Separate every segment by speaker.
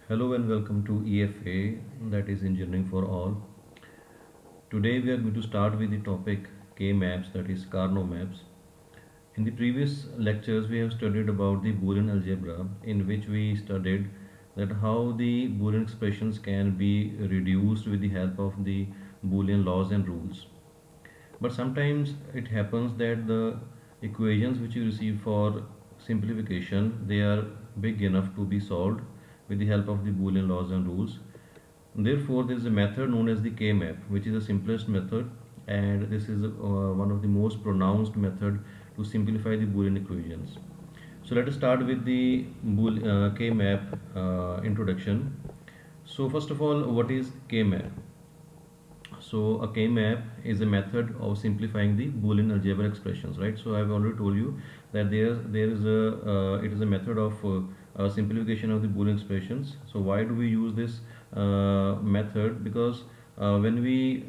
Speaker 1: Hello and welcome to EFA, that is Engineering for All. Today we are going to start with the topic K-maps, that is Carnot maps. In the previous lectures we have studied about the Boolean algebra, in which we studied that how the Boolean expressions can be reduced with the help of the Boolean laws and rules. But sometimes it happens that the equations which you receive for simplification, they are big enough to be solved with the help of the Boolean laws and rules. Therefore, there is a method known as the K-map, which is the simplest method, and this is one of the most pronounced method to simplify the Boolean equations. So let us start with the K-map introduction. So first of all, what is K-map? So a K-map is a method of simplifying the Boolean algebra expressions, right? So I've already told you that there is a it is a method of simplification of the Boolean expressions. So why do we use this method? Because when we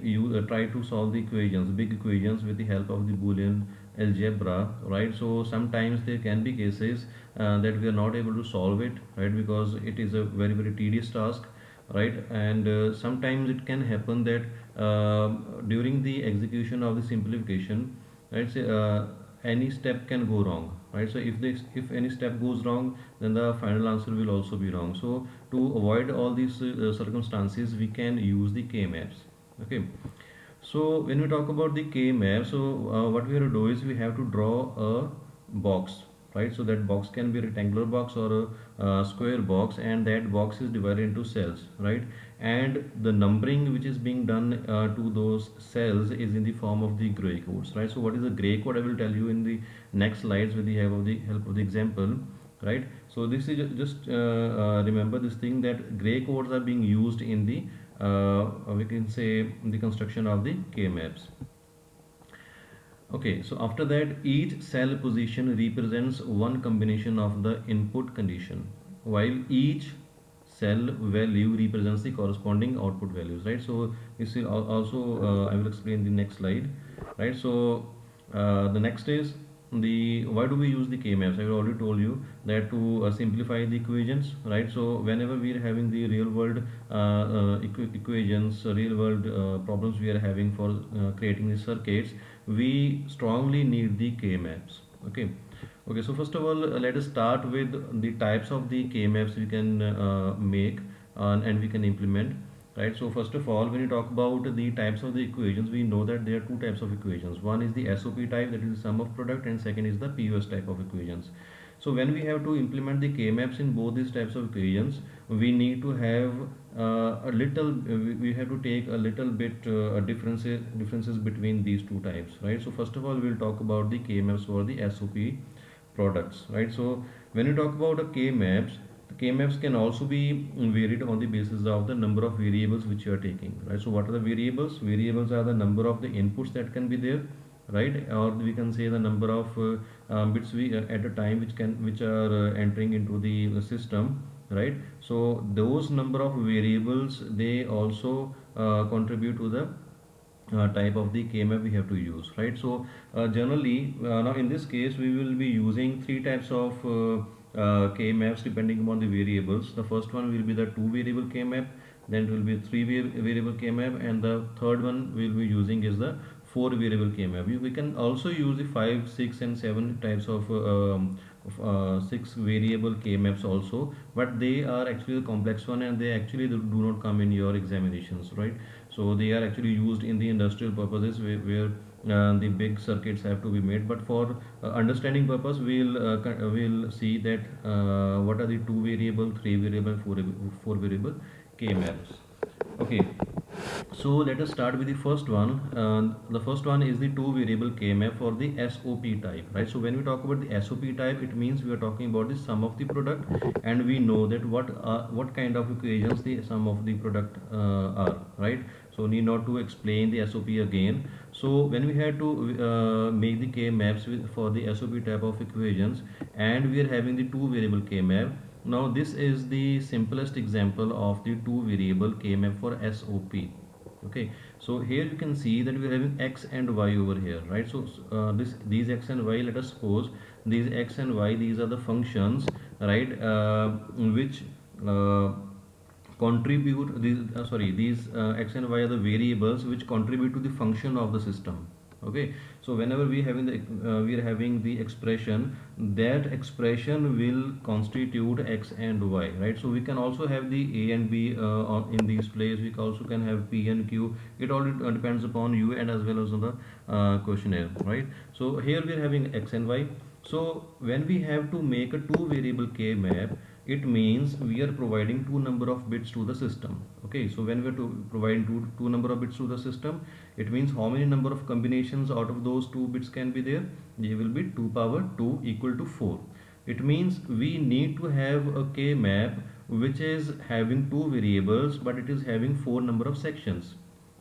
Speaker 1: try to solve the equations, big equations with the help of the Boolean algebra, right? So sometimes there can be cases that we are not able to solve it, right? Because it is a very tedious task, right? And sometimes it can happen that during the execution of the simplification, right, say, any step can go wrong, right? So if any step goes wrong, then the final answer will also be wrong. So to avoid all these circumstances, we can use the K maps. Okay, so when we talk about the K map, so what we have to do is we have to draw a box, right? So that box can be a rectangular box or a square box, and that box is divided into cells, right? And the numbering which is being done to those cells is in the form of the gray codes, right? So what is the gray code? I will tell you in the next slides with the help of the example, right? So this is just remember this thing, that gray codes are being used in the we can say the construction of the K maps. Okay, so after that, each cell position represents one combination of the input condition, while each cell value represents the corresponding output values, right? So this will also I will explain the next slide, right? So the next is the why do we use the K-maps? I already told you that to simplify the equations, right? So whenever we are having the real world equations, real world problems we are having for creating the circuits, we strongly need the K-maps. Okay. Okay, so first of all, let us start with the types of the K-maps we can make and we can implement, right? So first of all, when you talk about the types of the equations, we know that there are two types of equations. One is the SOP type, that is the sum of product, and second is the POS type of equations. So when we have to implement the K-maps in both these types of equations, we need to have a little, we have to take a little bit differences between these two types, right? So first of all, we'll talk about the K-maps for the SOP products, right? So when you talk about a K-maps, the K-maps can also be varied on the basis of the number of variables which you are taking, right? So what are the variables? Variables are the number of the inputs that can be there, right? Or we can say the number of bits we at a time which are entering into the system, right? So those number of variables, they also contribute to the type of the K-map we have to use, right? So generally now in this case we will be using three types of K-maps depending upon the variables. The first one will be the two variable K-map, then it will be three variable K-map, and the third one we'll be using is the four variable K-map. We can also use the 5, 6 and 7 types of six variable K-maps also, but they are actually the complex one, and they actually do not come in your examinations, right? So they are actually used in the industrial purposes where the big circuits have to be made. But for understanding purpose, we'll see that what are the two variable, three variable, four variable K maps. Okay, so let us start with the first one. The first one is the two variable K-map for the SOP type, right? So when we talk about the SOP type, it means we are talking about the sum of the product, and we know that what kind of equations the sum of the product are, right? So need not to explain the SOP again. So when we had to make the K-maps for the SOP type of equations, and we are having the two variable K-map. Now this is the simplest example of the two variable K-map for SOP. Okay, so here you can see that we are having x and y over here, right? So these x and y, let us suppose these x and y, these are the functions, right? Which uh, contribute these these x and y are the variables which contribute to the function of the system. Okay, so whenever we are having the expression, that expression will constitute x and y, right? So we can also have the a and b in these place. We also can have p and q. It all depends upon you and as well as on the questionnaire, right? So here we are having x and y. So when we have to make a two variable k map, it means we are providing two number of bits to the system. Okay, so when we are providing two number of bits to the system, it means how many number of combinations out of those two bits can be there? They will be 2 power 2 equal to 4. It means we need to have a k map which is having two variables but it is having four number of sections.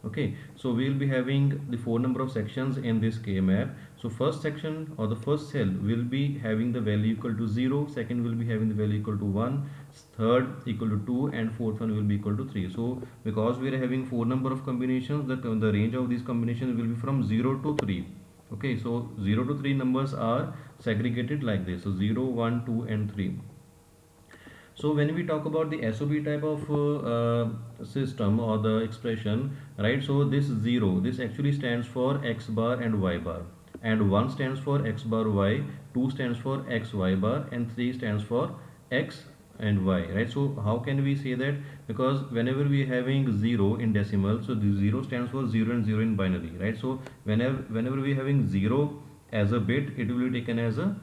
Speaker 1: Okay, so we will be having the four number of sections in this k map. So first section or the first cell will be having the value equal to 0, second will be having the value equal to 1, third equal to 2, and fourth one will be equal to 3. So because we are having four number of combinations, the range of these combinations will be from 0 to 3. Okay, so 0 to 3 numbers are segregated like this. So 0, 1, 2 and 3. So when we talk about the SOP type of system or the expression, right? So this 0, this actually stands for x bar and y bar, and 1 stands for x bar y, 2 stands for x y bar, and 3 stands for x and y, right? So how can we say that? Because whenever we are having 0 in decimal, so the 0 stands for 0 and 0 in binary, right? So whenever we are having 0 as a bit, it will be taken as a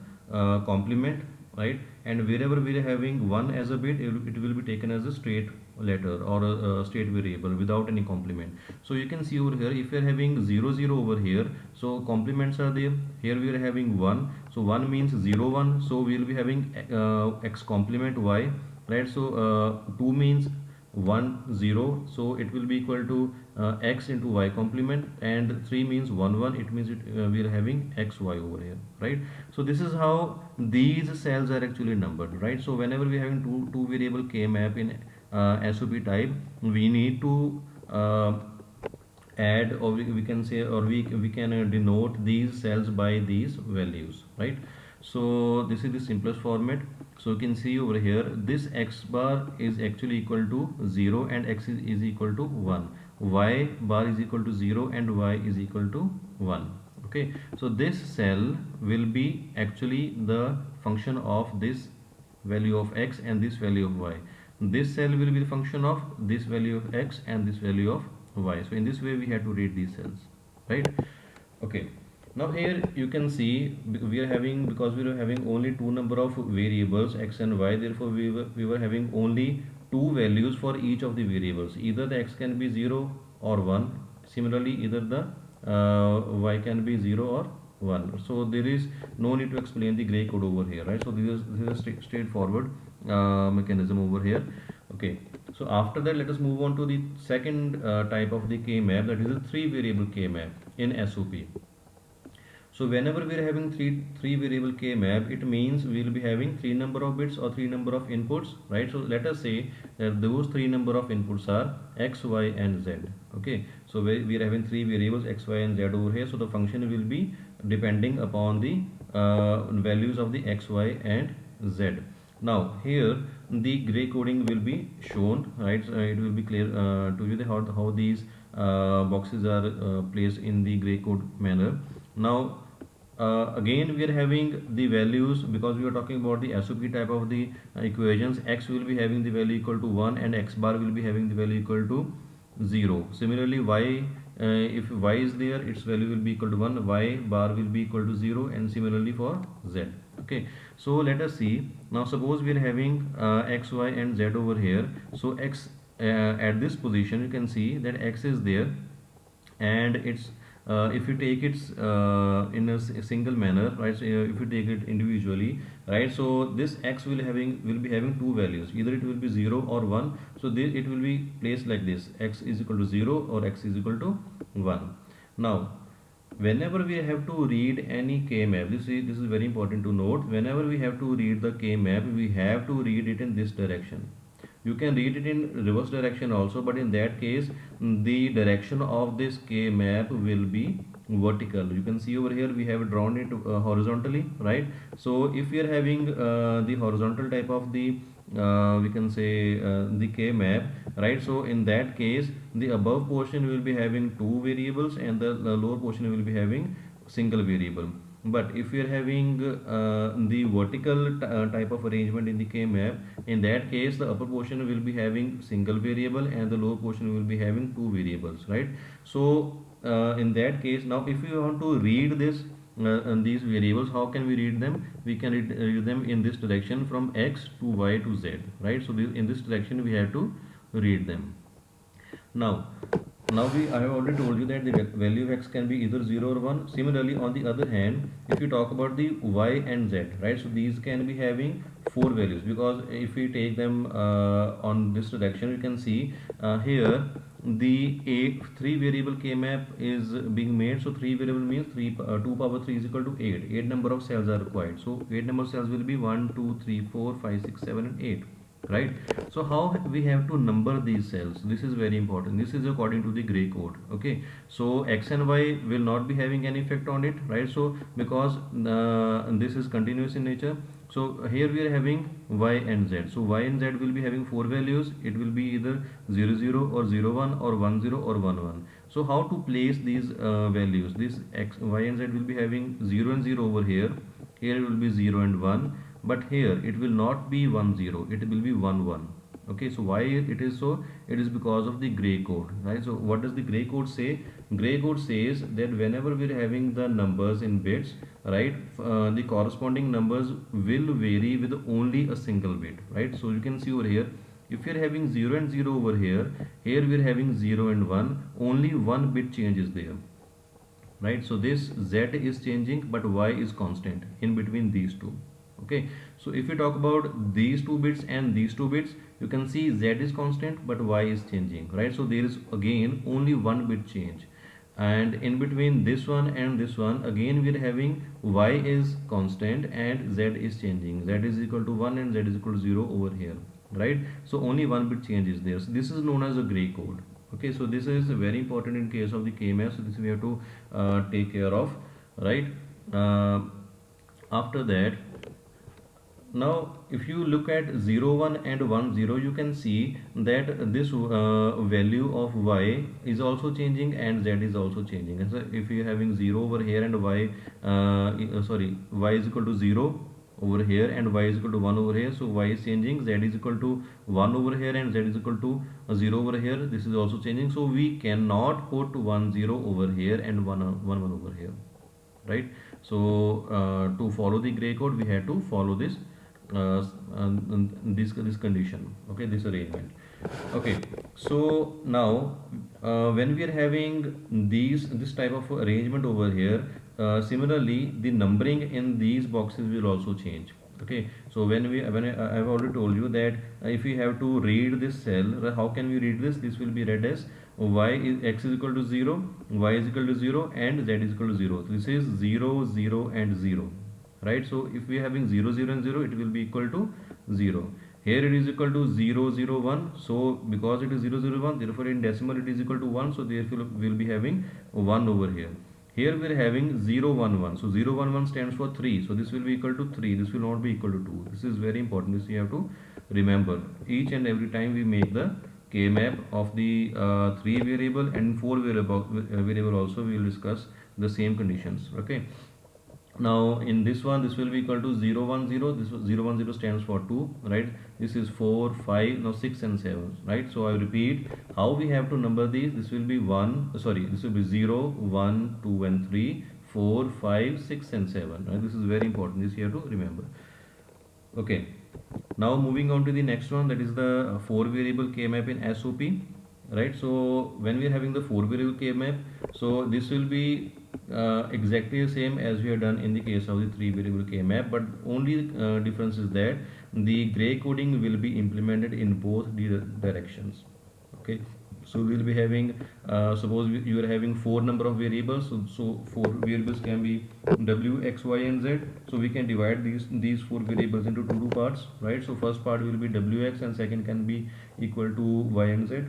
Speaker 1: complement, right? And wherever we are having 1 as a bit, it will be taken as a straight letter or a straight variable without any complement. So you can see over here, if we are having 0 0 over here, so complements are there. Here we are having 1, so 1 means 0 1, so we will be having x complement y, right? So 2 means 1 0, so it will be equal to x into y complement, and 3 means 1 1, it means we are having x y over here, right? So this is how these cells are actually numbered, right? So whenever we are having two variable k map in SOP type, we need to add, or we can say, or we can denote these cells by these values, right? So this is the simplest format. So you can see over here, this x bar is actually equal to 0 and x is equal to 1, y bar is equal to 0 and y is equal to 1. Okay, so this cell will be actually the function of this value of x and this value of y. This cell will be the function of this value of x and this value of y. So in this way we have to read these cells, right? Okay, now here you can see we are having, because we are having only two number of variables x and y, therefore we were having only two values for each of the variables. Either the x can be 0 or 1. Similarly, either the y can be 0 or 1. So there is no need to explain the gray code over here, right? So this is a straightforward mechanism over here. Okay, so after that, let us move on to the second type of the k map, that is a three variable k map in SOP. So whenever we are having three variable k map, it means we will be having three number of bits or three number of inputs, right? So let us say that those three number of inputs are x, y and z. Okay, so we are having three variables x, y and z over here. So the function will be depending upon the values of the x, y and z. Now here the gray coding will be shown, right? It will be clear to you how these boxes are placed in the gray code manner. Now again we are having the values, because we are talking about the SOP type of the equations. X will be having the value equal to 1 and x bar will be having the value equal to 0. Similarly, y, if y is there, its value will be equal to 1, y bar will be equal to 0, and similarly for z. Okay, so let us see. Now suppose we are having x, y and z over here. So x at this position, you can see that x is there, and it's if you take it in a single manner, right? So if you take it individually, right? So this x will be having two values. Either it will be 0 or 1. So it will be placed like this: x is equal to 0 or x is equal to 1. Now whenever we have to read any k map, this is very important to note. Whenever we have to read the k map, we have to read it in this direction. You can read it in reverse direction also, but in that case the direction of this k map will be vertical. You can see over here we have drawn it horizontally, right? So if we are having the horizontal type of the we can say the K map, right? So in that case the above portion will be having two variables and the lower portion will be having single variable. But if we are having the vertical type of arrangement in the K map, in that case the upper portion will be having single variable and the lower portion will be having two variables, right? So in that case, now if we want to read this these variables, how can we read them? We can read them in this direction from x to y to z, right? So in this direction we have to read them. Now, I have already told you that the value of x can be either 0 or 1. Similarly, on the other hand, if you talk about the y and z, right? So these can be having four values, because if we take them on this direction, you can see here the three variable k map is being made. So three variable means 2 power 3 is equal to 8. 8 number of cells are required. So 8 number of cells will be 1, 2, 3, 4, 5, 6, 7, and 8, right? So how we have to number these cells? This is very important. This is according to the gray code. Okay, so x and y will not be having any effect on it, right? So because this is continuous in nature, so here we are having y and z. So y and z will be having four values. It will be either 0 0 or 0 1 or 1 0 or 1 1. So how to place these values? This x y and z will be having 0 and 0 over here. Here it will be 0 and 1, but here it will not be 1 0, it will be 1 1. Okay, so why it is so? It is because of the gray code, right? So what does the gray code say? Gray code says that whenever we are having the numbers in bits, right, the corresponding numbers will vary with only a single bit, right? So you can see over here, if we are having 0 and 0 over here, here we are having 0 and 1, only one bit change is there, right? So this z is changing but y is constant in between these two. Okay, so if we talk about these two bits and these two bits, you can see z is constant but y is changing, right? So there is again only one bit change, and in between this one and this one again we are having y is constant and z is changing. Z is equal to 1 and z is equal to 0 over here, right? So only one bit change is there. So this is known as a gray code. Okay, so this is very important in case of the KMAP. So this we have to take care of, right? After that, now if you look at 0 1 and 1 0, you can see that this value of y is also changing and z is also changing. And so if you are having 0 over here and y y is equal to 0 over here and y is equal to 1 over here, so y is changing, z is equal to 1 over here and z is equal to 0 over here, this is also changing. So we cannot put 1 0 over here and 1 1 over here, right? So to follow the gray code we have to follow this this condition, okay, this arrangement. Okay, so now when we are having this type of arrangement over here, similarly the numbering in these boxes will also change. Okay, so when I have already told you that if we have to read this cell, how can we read this? This will be read as x is equal to 0, y is equal to 0, and z is equal to 0. This is 0 0 and 0, right? So if we are having 0 0 and 0, it will be equal to 0. Here it is equal to 0 0 1. So because it is 0 0 1, therefore in decimal it is equal to 1. So therefore we will be having 1 over here. Here we are having 0 1 1. So 0 1 1 stands for 3. So this will be equal to 3. This will not be equal to 2. This is very important. This you have to remember each and every time we make the K map of the 3 variable and 4 variable also. We will discuss the same conditions. Okay, now in this one this will be equal to 0 1 0. This 0 1 0 stands for 2, right? This is 4 5, now 6 and 7, right? So I repeat how we have to number these. This will be this will be 0 1 2 and 3 4 5 6 and 7, right? This is very important. This you have to remember. Okay, now moving on to the next one, that is the 4 variable K map in SOP, right? So when we are having the 4 variable K map, so this will be exactly the same as we have done in the case of the 3 variable K map, but only difference is that the gray coding will be implemented in both the directions. Okay, so we will be having suppose you are having 4 number of variables, so 4 variables can be w x y and z. So we can divide these 4 variables into two parts, right? So first part will be wx and second can be equal to y and z.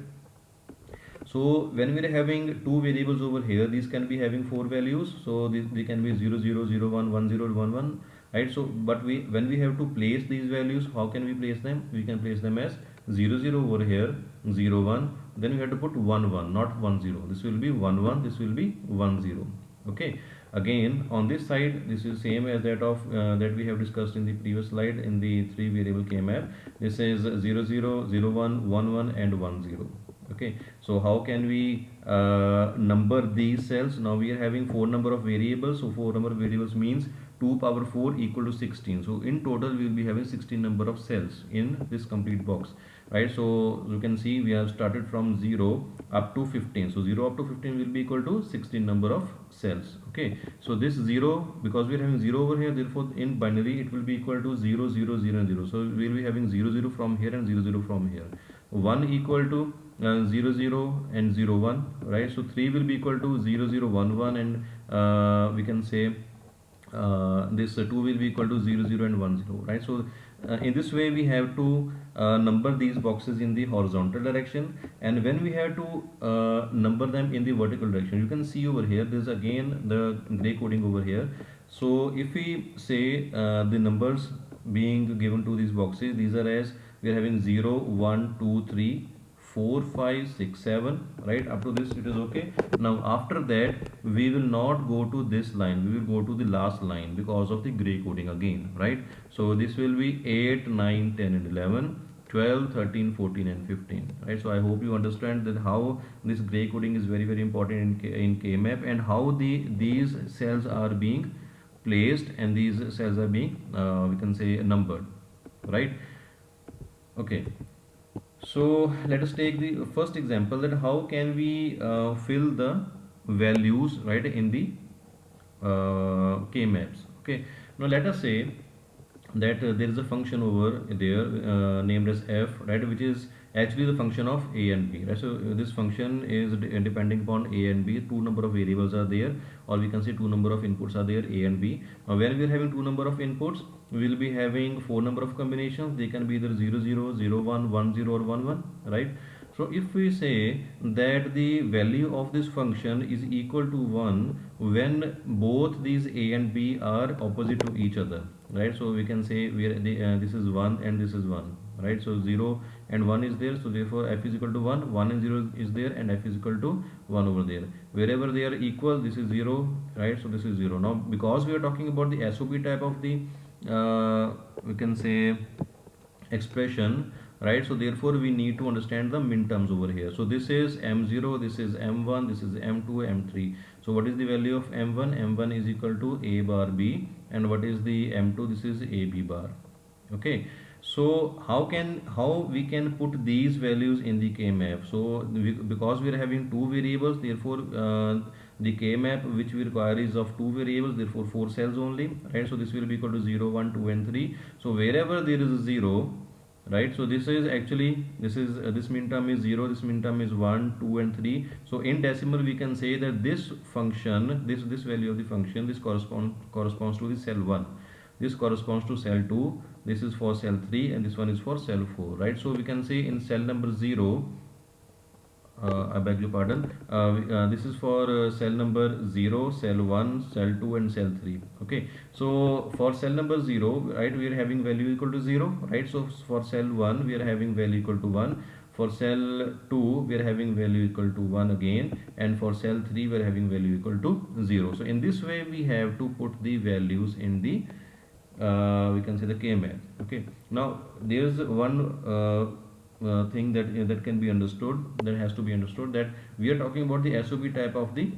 Speaker 1: So when we are having two variables over here, these can be having four values. So they can be 0, 0, 0, 1, 1, 0, 1, 1, right? So but when we have to place these values, how can we place them? We can place them as 0, 0 over here, 0, 1. Then we have to put 1, 1, not 1, 0. This will be 1, 1. This will be 1, 0. Okay. Again, on this side, this is same as that of that we have discussed in the previous slide in the three variable K map. This is 0, 0, 0, 1, 1, 1, and 1, 0. Okay, so how can we number these cells? Now we are having four number of variables. So four number of variables means 2 power 4 equal to 16. So in total we will be having 16 number of cells in this complete box, right? So you can see we have started from 0 up to 15. So 0 up to 15 will be equal to 16 number of cells. Okay, so this 0, because we are having 0 over here, therefore in binary it will be equal to 0, 0, 0, 0. So we will be having 0, 0 from here and 0, 0 from here. 1 equal to 0, 0 and 0, 1, right? So 3 will be equal to 0, 0, 1, 1, and we can say this 2 will be equal to 0, 0, and 1, 0, right? So in this way we have to number these boxes in the horizontal direction, and when we have to number them in the vertical direction, you can see over here there's again the gray coding over here. So if we say the numbers being given to these boxes, these are as we are having 0, 1, 2, 3, 4, 5, 6, 7, right? Up to this it is okay. Now after that we will not go to this line, we will go to the last line because of the gray coding again, right? So this will be 8, 9, 10, and 11, 12, 13, 14, and 15, right? So I hope you understand that how this gray coding is very important in K-map, and how these cells are being placed and these cells are being we can say numbered, right? Okay, so let us take the first example, that how can we fill the values, right, in the K maps. Okay, now let us say that there is a function over there named as f, right, which is actually the function of a and b, right? So this function is depending upon a and b. Two number of variables are there, or we can say two number of inputs are there, a and b. Now when we are having two number of inputs, we will be having four number of combinations. They can be either 0, 0, 0, 1, 1, 0, or 1, 1, right? So if we say that the value of this function is equal to 1 when both these a and b are opposite to each other, right? So we can say this is 1 and this is 1, right? So 0 and 1 is there, so therefore f is equal to 1, 1 and 0 is there, and f is equal to 1 over there. Wherever they are equal, this is 0, right? So this is 0. Now because we are talking about the SOP type of the we can say expression, right? So therefore we need to understand the min terms over here. So this is m0, this is m1, this is m2, m3. So what is the value of m1? M1 is equal to a bar b, and what is the m2? This is a b bar. Okay, so how we can put these values in the K map? So because we are having two variables, therefore the K map which we require is of two variables, therefore four cells only, right? So this will be equal to 0, 1, 2, and 3. So wherever there is a 0, right, so this is actually this min term is 0, this min term is 1, 2, and 3. So in decimal we can say that this function, this value of the function, this corresponds to the cell 1, this corresponds to cell 2, this is for cell 3, and this one is for cell 4, right? So we can say in cell number 0, I beg your pardon, this is for cell number 0, cell 1, cell 2, and cell 3. Okay, so for cell number 0, right, we are having value equal to 0, right? So for cell 1 we are having value equal to 1, for cell 2 we are having value equal to 1 again, and for cell 3 we are having value equal to 0. So in this way we have to put the values in the we can say the K map. Okay, now there is one thing that can be understood, that has to be understood, that we are talking about the SOP type of the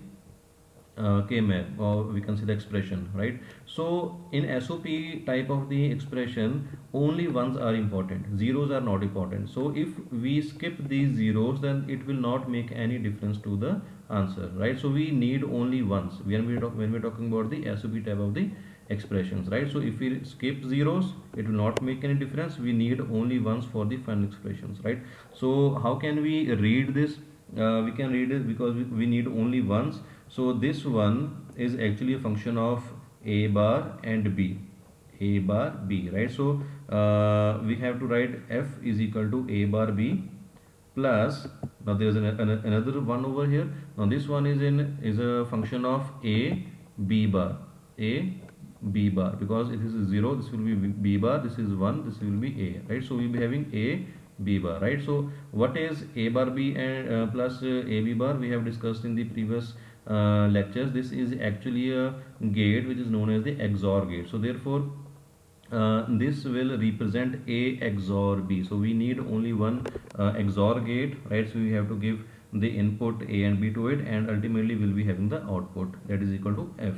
Speaker 1: K map, or we can say the expression, right? So in SOP type of the expression, only ones are important, zeros are not important. So if we skip these zeros, then it will not make any difference to the answer, right? So we need only ones when we're talking about the SOP type of the expressions, right? So if we skip zeros, it will not make any difference. We need only ones for the final expressions, right? So how can we read this? We can read it because we need only ones. So this one is actually a function of a bar and b, a bar b, right? So we have to write f is equal to a bar b plus, now there is another one over here. Now this one is a function of a b bar, a b bar, because it is 0, this will be b bar, this is 1, this will be a, right? So we will be having a b bar, right? So what is a bar b and plus a b bar, we have discussed in the previous lectures. This is actually a gate which is known as the XOR gate. So therefore this will represent a XOR b. So we need only one XOR gate, right? So we have to give the input a and b to it, and ultimately we'll be having the output that is equal to f,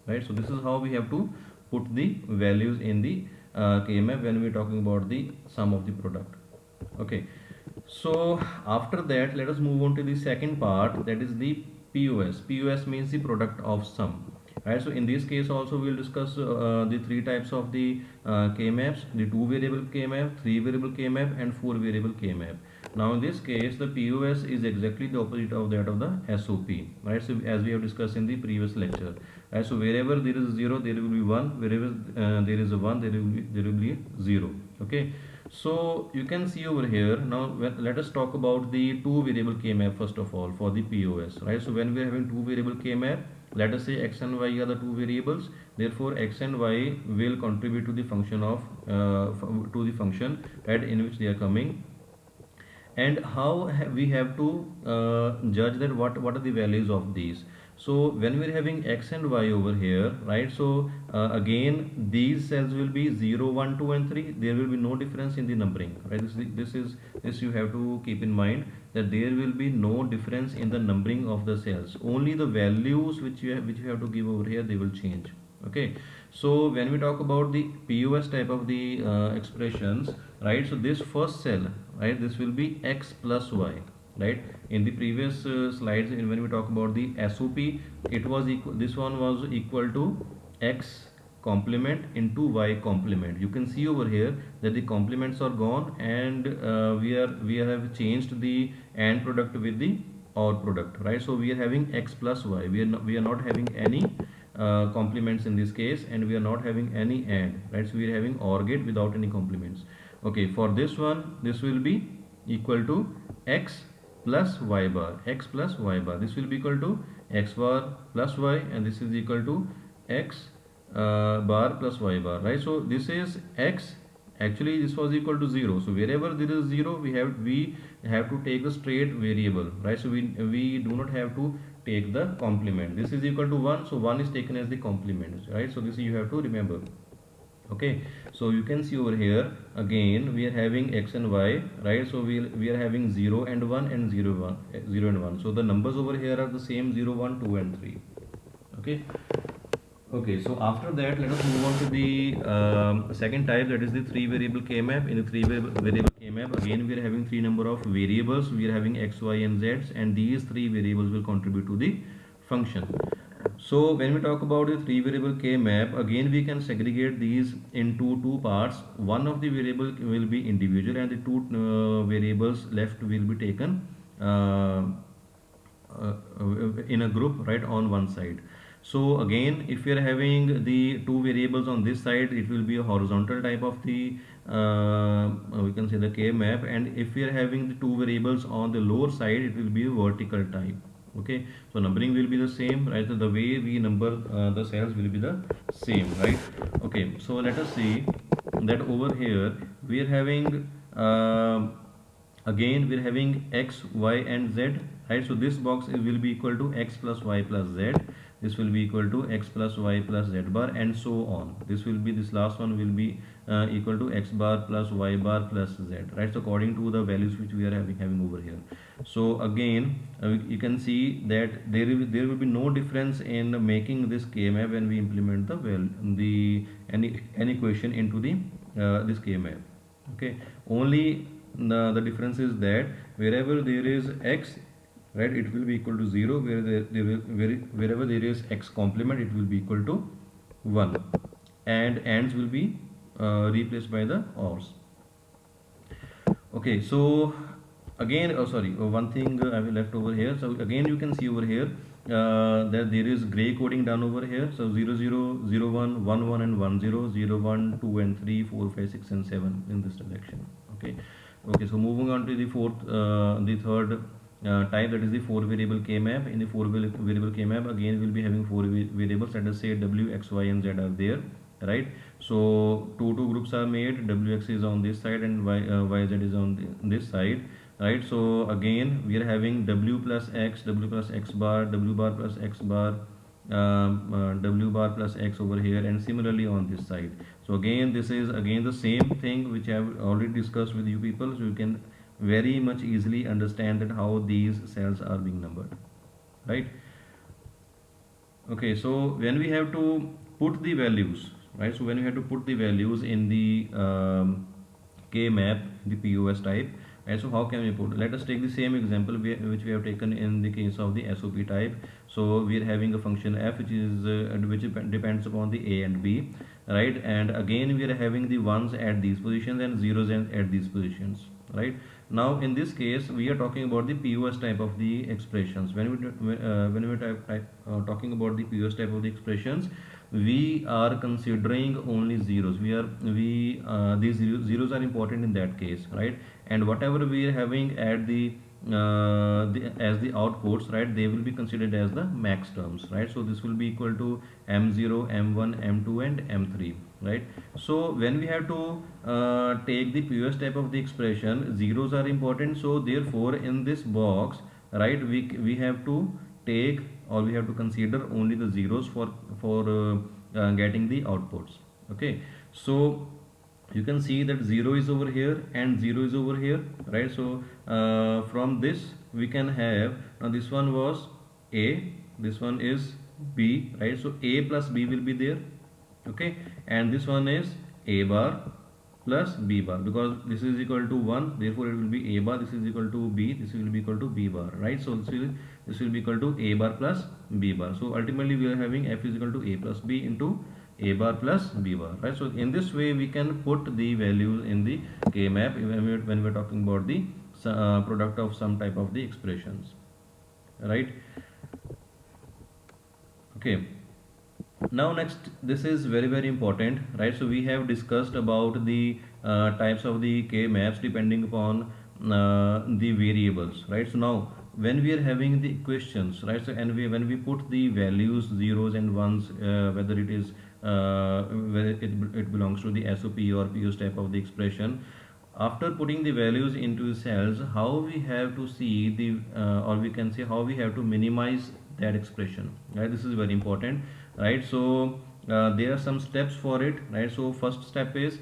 Speaker 1: right? So this is how we have to put the values in the KMF when we're talking about the sum of the product. Okay, so after that, let us move on to the second part, that is the POS. POS means the product of sum, right? So in this case also we'll discuss the three types of the K-maps: the 2 variable K-map, 3 variable K-map, and 4 variable K-map. Now in this case the POS is exactly the opposite of that of the SOP, right? So as we have discussed in the previous lecture, right? So wherever there is 0 there will be 1, wherever there is a 1 there will be 0. Okay, so you can see over here. Now let us talk about the 2 variable K-map first of all for the POS, right? So when we are having 2 variable K-map, let us say x and y are the 2 variables, therefore x and y will contribute to the function of to the function, right, in which they are coming. And how we have to judge that what are the values of these. So when we're having x and y over here, right? So again these cells will be 0 1 2 and 3. There will be no difference in the numbering, right? This you have to keep in mind, that there will be no difference in the numbering of the cells. Only the values which you have to give over here, they will change. Okay, so when we talk about the POS type of the expressions, right? So this first cell, right, this will be x plus y, right? In the previous slides, when we talk about the SOP, it was equal, this one was equal to x complement into y complement. You can see over here that the complements are gone, and we have changed the AND product with the OR product, right? So we are having x plus y. We are not having any complements in this case, and we are not having any AND, right? So we are having OR gate without any complements. Okay, for this one, this will be equal to x plus y bar, x plus y bar. This will be equal to x bar plus y, and this is equal to x bar plus y bar, right? So this is x. Actually this was equal to 0, so wherever there is 0, we have to take the straight variable, right? So we do not have to take the complement. This is equal to 1, so 1 is taken as the complement, right? So this you have to remember. Okay, so you can see over here again we are having x and y, right? So we are having 0 and 1 and 0 1 0 and 1. So the numbers over here are the same: 0 1 2 and 3. Okay. Okay, so after that, let us move on to the second type, that is the 3 variable K-map. In the 3 variable K-map, again we are having 3 number of variables. We are having x, y, and z, and these 3 variables will contribute to the function. So when we talk about the 3 variable K-map, again we can segregate these into two parts. One of the variable will be individual, and the two variables left will be taken in a group, right, on one side. So again, if we are having the two variables on this side, it will be a horizontal type of the we can say the K map, and if we are having the two variables on the lower side, it will be a vertical type. Okay, so numbering will be the same, right? So the way we number the cells will be the same, right? Okay, so let us see that over here we are having again we're having x, y, and z, right? So this box will be equal to x plus y plus z. This will be equal to x plus y plus z bar, and so on. This last one will be equal to x bar plus y bar plus z, right? So according to the values which we are having over here. So again you can see that there will be no difference in making this K-map when we implement any equation into the this K-map. Okay, only the difference is that wherever there is x, right, it will be equal to 0. Wherever there is x complement, it will be equal to 1, and ands will be replaced by the ors. Okay, so again, one thing I will left over here. So again you can see over here that there is gray coding done over here. So 0 0 0 1 1 1 and 1 0 0 1 2 and 3 4 5 6 and 7 in this direction. Okay, Okay, so moving on to the third type, that is the four variable K map. In the variable K map, again we'll be having four variables. Let us say W, X, Y, and Z are there, right? So two groups are made. WX is on this side and YZ is on this side, right? So again we are having W plus X, W plus X bar, W bar plus X bar, W bar plus X over here, and similarly on this side. So again this is again the same thing which I have already discussed with you people, so you can very much easily understand that how these cells are being numbered, right? Okay, so when we have to put the values, right? So when we have to put the values in the K map, the POS type, right? So how can we put? Let us take the same example which we have taken in the case of the SOP type. So we are having a function f which depends upon the a and b, right? And again we are having the ones at these positions and zeros at these positions, right? Now in this case we are talking about the POS type of the expressions. When we talking about the POS type of the expressions, we are considering only zeros. These zeros are important in that case, right? And whatever we are having at as the outputs, right, they will be considered as the max terms, right? So this will be equal to m0, m1, m2, and m3, right? So when we have to take the POS type of the expression, zeros are important. So therefore in this box, right, we have to take, or we have to consider only the zeros for getting the outputs. Okay, so you can see that 0 is over here and 0 is over here, right? So from this we can have, now this one was a, this one is b, right? So a plus b will be there, okay, and this one is a bar plus b bar, because this is equal to 1, therefore it will be a bar. This is equal to b, this will be equal to b bar, right? So this will be equal to a bar plus b bar. So ultimately we are having f is equal to a plus b into a bar plus b bar, right? So in this way we can put the values in the K map when we're talking about the product of some type of the expressions, right? Okay, now next, this is very important, right? So we have discussed about the types of the K maps depending upon the variables, right? So now when we are having the equations, right, so and when we put the values, zeros and ones, whether it is whether it belongs to the SOP or POS type of the expression, after putting the values into cells, how we have to see the or we can say how we have to minimize that expression, right? This is very important, right? So there are some steps for it, right? So first step is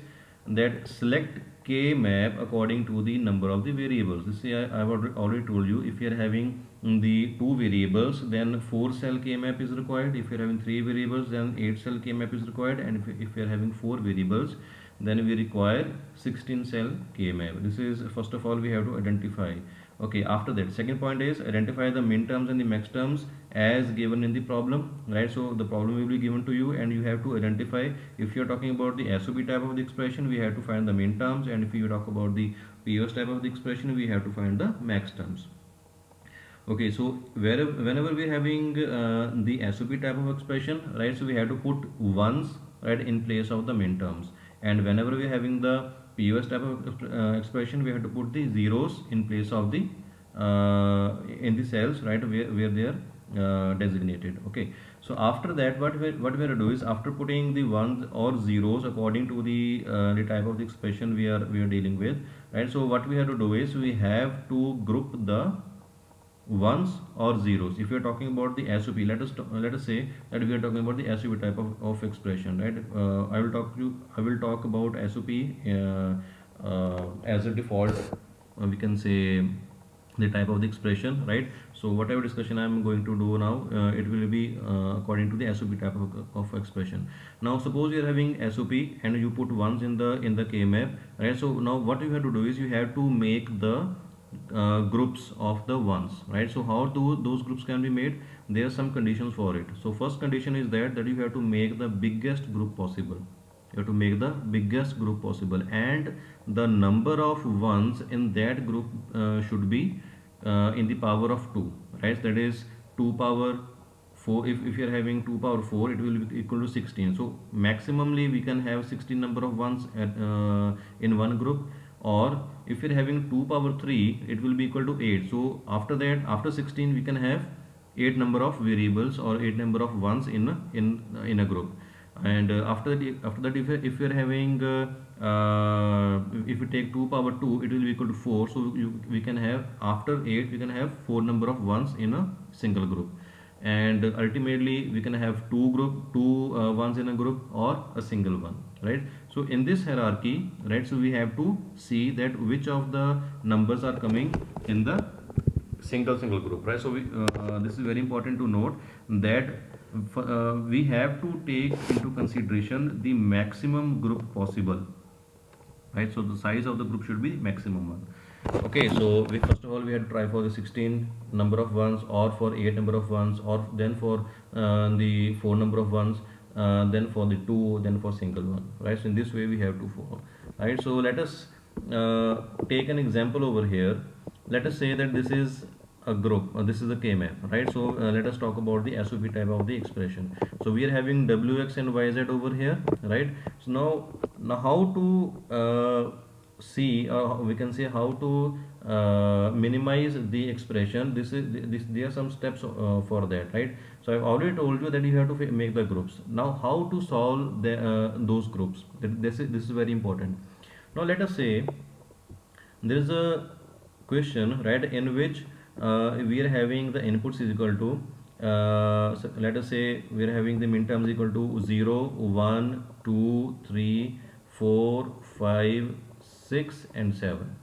Speaker 1: that select K map according to the number of the variables. This I've already told you, if you are having the two variables, then 4 cell K map is required. If you are having 3 variables, then 8 cell K map is required. And if you are having 4 variables, then we require 16 cell K map. This is, first of all, we have to identify. Okay, after that, second point is identify the min terms and the max terms as given in the problem, right? So the problem will be given to you and you have to identify. If you are talking about the SOP type of the expression, we have to find the min terms, and if you talk about the POS type of the expression, we have to find the max terms. Okay, so whenever we are having the SOP type of expression, right, so we have to put ones, right, in place of the min terms, and whenever we are having the POS type of expression, we have to put the zeros in place of the in the cells, right, where they are designated. Okay, so after that, what we are to do is, after putting the ones or zeros according to the type of the expression we are dealing with, right? So what we have to do is we have to group the ones or zeros. If we are talking about the SOP, let us say that we are talking about the SOP type of expression, right? I will talk about SOP as a default, we can say, the type of the expression, right? So whatever discussion I am going to do now, it will be according to the SOP type of expression. Now suppose you are having SOP and you put ones in the K map, right? So now what you have to do is you have to make the groups of the ones, right? So how do those groups can be made? There are some conditions for it. So first condition is that you have to make the biggest group possible. You have to make the biggest group possible, and the number of ones in that group should be in the power of 2, right? That is 2 power 4. If you are having 2 power 4, it will be equal to 16. So maximally we can have 16 number of ones in one group, or if you're having 2 power 3, it will be equal to 8. So after that, after 16, we can have 8 number of variables or 8 number of ones in a group. And after that, if you're having if you take 2 power 2, it will be equal to 4. So we can have, after 8, we can have 4 number of ones in a single group. And ultimately we can have two ones in a group or a single one, right? So in this hierarchy, right, so we have to see that which of the numbers are coming in the single group, right? So this is very important to note that we have to take into consideration the maximum group possible, right? So the size of the group should be maximum one. Okay, so we first of all we had to try for the 16 number of ones, or for 8 number of ones, or then for the 4 number of ones, then for the 2, then for single one, right? So in this way we have to follow, right? So let us take an example over here. Let us say that this is a group, this is a k-map, right? So let us talk about the SOP type of the expression. So we are having wx and yz over here, right? So now how to see, or we can say how to minimize the expression. There are some steps for that, right? So I've already told you that you have to make the groups. Now how to solve those groups, this is very important. Now let us say there is a question, right, in which we are having the inputs is equal to so let us say we are having the min terms equal to 0, 1, 2, 3, 4, 5, 6 and 7.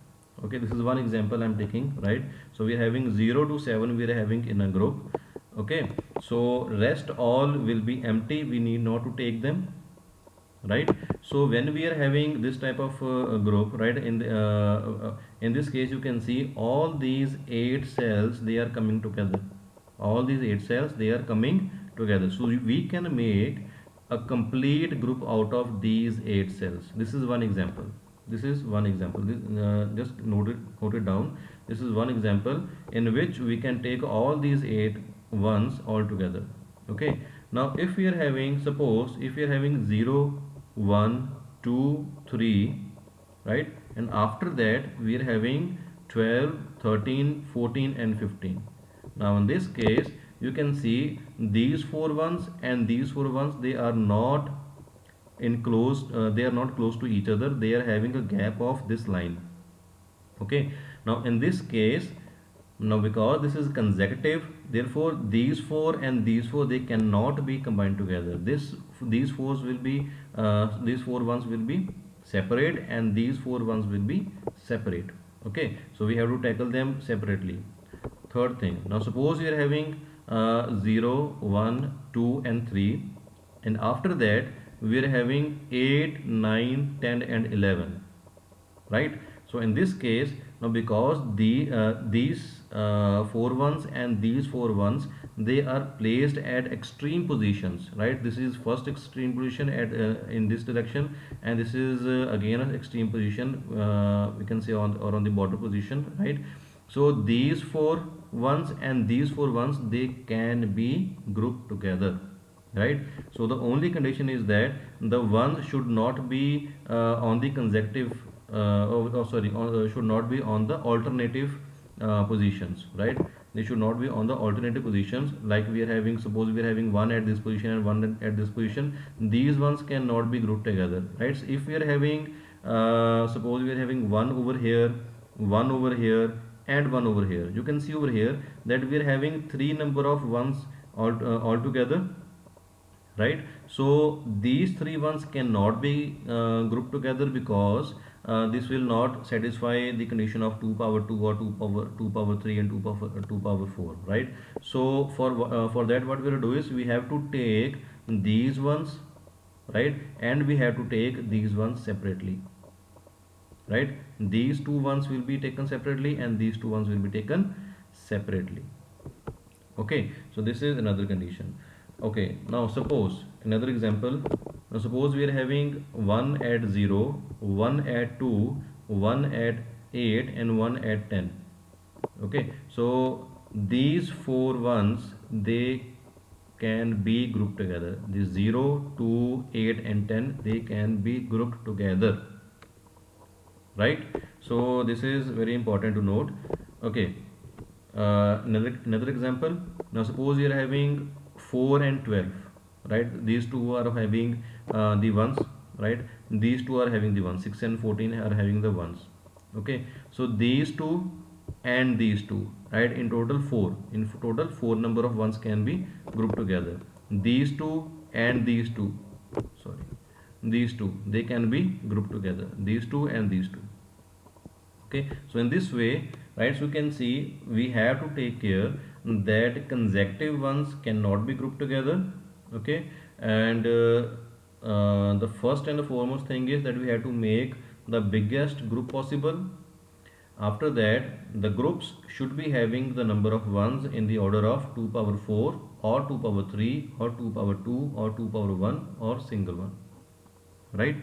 Speaker 1: Okay, this is one example I'm taking, right? So we are having 0 to 7 we are having in a group. Okay, so rest all will be empty, we need not to take them, right? So when we are having this type of group, right, in this case you can see all these 8 cells, they are coming together. All these 8 cells, they are coming together, so we can make a complete group out of these 8 cells. This is one example. This is one example. Just note it down. This is one example in which we can take all these 8 ones all together. Okay, now if we are having, suppose if we are having 0, 1, 2, 3, right, and after that we are having 12, 13, 14 and 15. Now in this case you can see these 4 ones and these 4 ones, they are not enclosed, they are not close to each other, they are having a gap of this line. Okay, now in this case, now because this is consecutive, therefore these 4 and these 4, they cannot be combined together. These 4s will be these 4 ones will be separate and these 4 ones will be separate. Okay, so we have to tackle them separately. Third thing, now suppose we are having 0, 1, 2 and 3, and after that we are having 8, 9, 10 and 11, right? So in this case, now because these 4 ones and these 4 ones, they are placed at extreme positions, right? This is first extreme position at in this direction, and this is again an extreme position, we can say on the border position, right? So these 4 ones and these 4 ones, they can be grouped together, right? So the only condition is that the ones should not be on the consecutive should not be on the alternative positions, right? They should not be on the alternative positions. Like we are having, suppose we are having one at this position and one at this position, these ones cannot be grouped together, right? So if we are having suppose we are having one over here, one over here and one over here, you can see over here that we are having 3 number of ones all together, right? So these 3 ones cannot be grouped together, because this will not satisfy the condition of 2 power 2 or 2 power 3 and 2 power 4, right? So for that, what we will do is we have to take these ones, right, and we have to take these ones separately, right? These 2 ones will be taken separately and these 2 ones will be taken separately. Okay, so this is another condition. Okay, now suppose another example. Now suppose we are having 1 at 0, 1 at 2, 1 at 8 and 1 at 10. Okay, so these 4 ones, they can be grouped together. These 0, 2, 8 and 10, they can be grouped together. right? So this is very important to note. Okay, another example. Now suppose you are having 4 and 12, right? These two are having the ones, right? These two are having the ones. 6 and 14 are having the ones. Okay, so these two and these two, right? In total 4. In total 4 number of ones can be grouped together. These two and these two, sorry, these two, they can be grouped together. These two and these two. Okay, so in this way, right, so you can see we have to take care that consecutive ones cannot be grouped together. Okay, and the first and the foremost thing is that we have to make the biggest group possible. After that, the groups should be having the number of ones in the order of 2 power 4 or 2 power 3 or 2 power 2 or 2 power 1 or single one, right?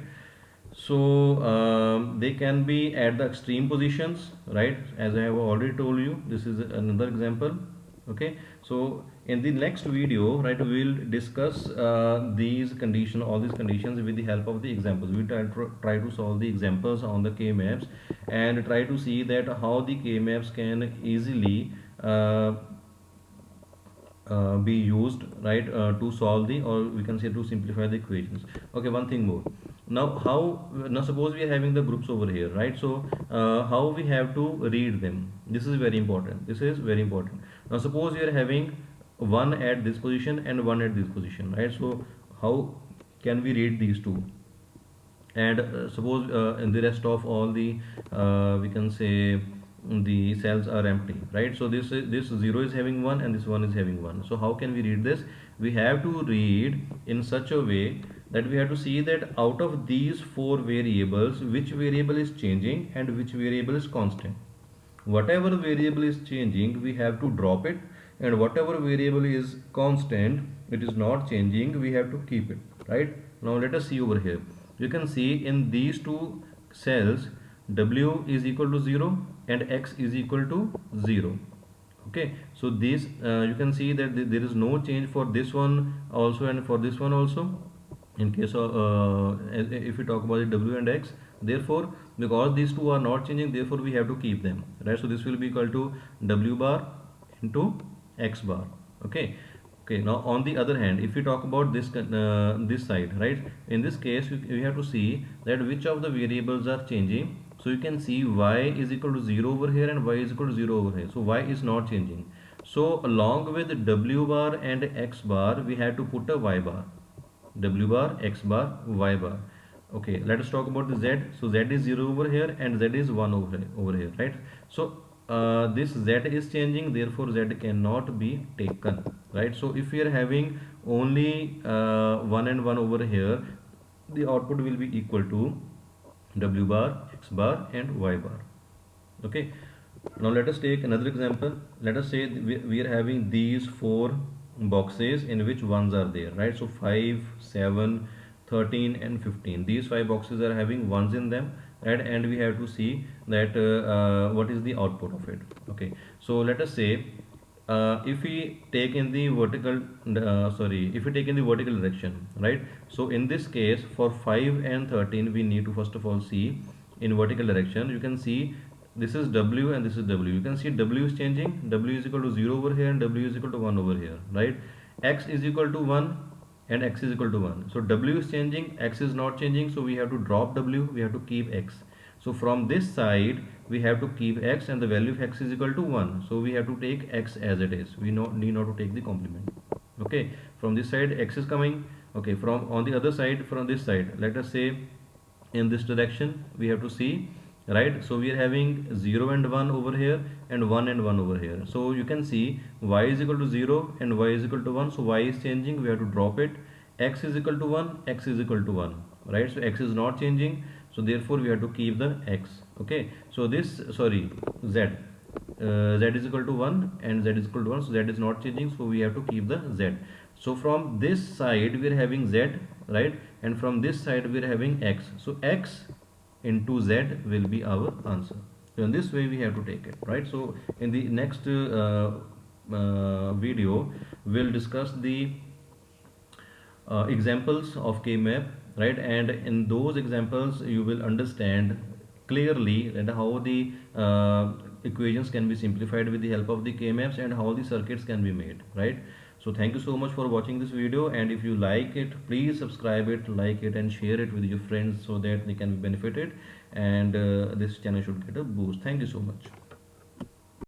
Speaker 1: So they can be at the extreme positions, right? As I have already told you, this is another example. Okay, so in the next video, right, we will discuss these conditions, all these conditions with the help of the examples. We try to solve the examples on the K maps and try to see that how the K maps can easily be used, right, to solve the, or we can say to simplify the equations. Okay, one thing more. Now how, now suppose we are having the groups over here, right? So how we have to read them, this is very important. This is very important. Now suppose you are having one at this position and one at this position, right? So how can we read these two? And suppose in the rest of all the we can say the cells are empty, right? So this 0 is having 1 and this 1 is having 1. So how can we read this? We have to read in such a way that we have to see that out of these four variables, which variable is changing and which variable is constant. Whatever variable is changing, we have to drop it, and whatever variable is constant, it is not changing, we have to keep it, right? Now let us see over here. You can see in these two cells, w is equal to 0 and x is equal to 0. Okay, so this you can see that there is no change for this one also and for this one also. In case of if we talk about the w and x, therefore because these two are not changing, therefore we have to keep them, right? So this will be equal to w bar into x bar. Okay, okay, now on the other hand, if we talk about this side, right, in this case we have to see that which of the variables are changing. So you can see y is equal to 0 over here and y is equal to 0 over here. So y is not changing. So along with w bar and x bar, we have to put a y bar. W bar, x bar, y bar. Okay, let us talk about the z. So z is 0 over here and z is 1 over here, right? So this z is changing, therefore z cannot be taken, right? So if we are having only 1 and 1 over here, the output will be equal to w bar, x bar and y bar. Okay, now let us take another example. Let us say we are having these four boxes in which ones are there, right? So 5, 7, 13 and 15, these five boxes are having ones in them, right? And we have to see that what is the output of it. Okay, so let us say if we take in the vertical if we take in the vertical direction, right? So in this case for 5 and 13, we need to first of all see in vertical direction. You can see this is w and this is w. You can see w is changing, w is equal to 0 over here and w is equal to 1 over here, right? X is equal to 1 and x is equal to 1. So w is changing, x is not changing, so we have to drop w, we have to keep x. So from this side we have to keep x and the value of x is equal to 1. So we have to take x as it is. We need not to take the complement. Okay, from this side x is coming. Okay, from on the other side, from this side, let us say in this direction we have to see, right? So we are having 0 and 1 over here and 1 and 1 over here. So you can see y is equal to 0 and y is equal to 1. So y is changing, we have to drop it. X is equal to 1, x is equal to 1, right? So x is not changing, so therefore we have to keep the x. Okay, so this, sorry, z, z is equal to 1 and z is equal to 1, so z is not changing, so we have to keep the z. So from this side we are having z, right? And from this side we are having x. So x into z will be our answer. So in this way we have to take it, right? So in the next video we'll discuss the examples of K-map, right? And in those examples you will understand clearly and how the equations can be simplified with the help of the K-maps and how the circuits can be made, right? So thank you so much for watching this video, and if you like it, please subscribe it, like it, and share it with your friends so that they can be benefited, and this channel should get a boost. Thank you so much.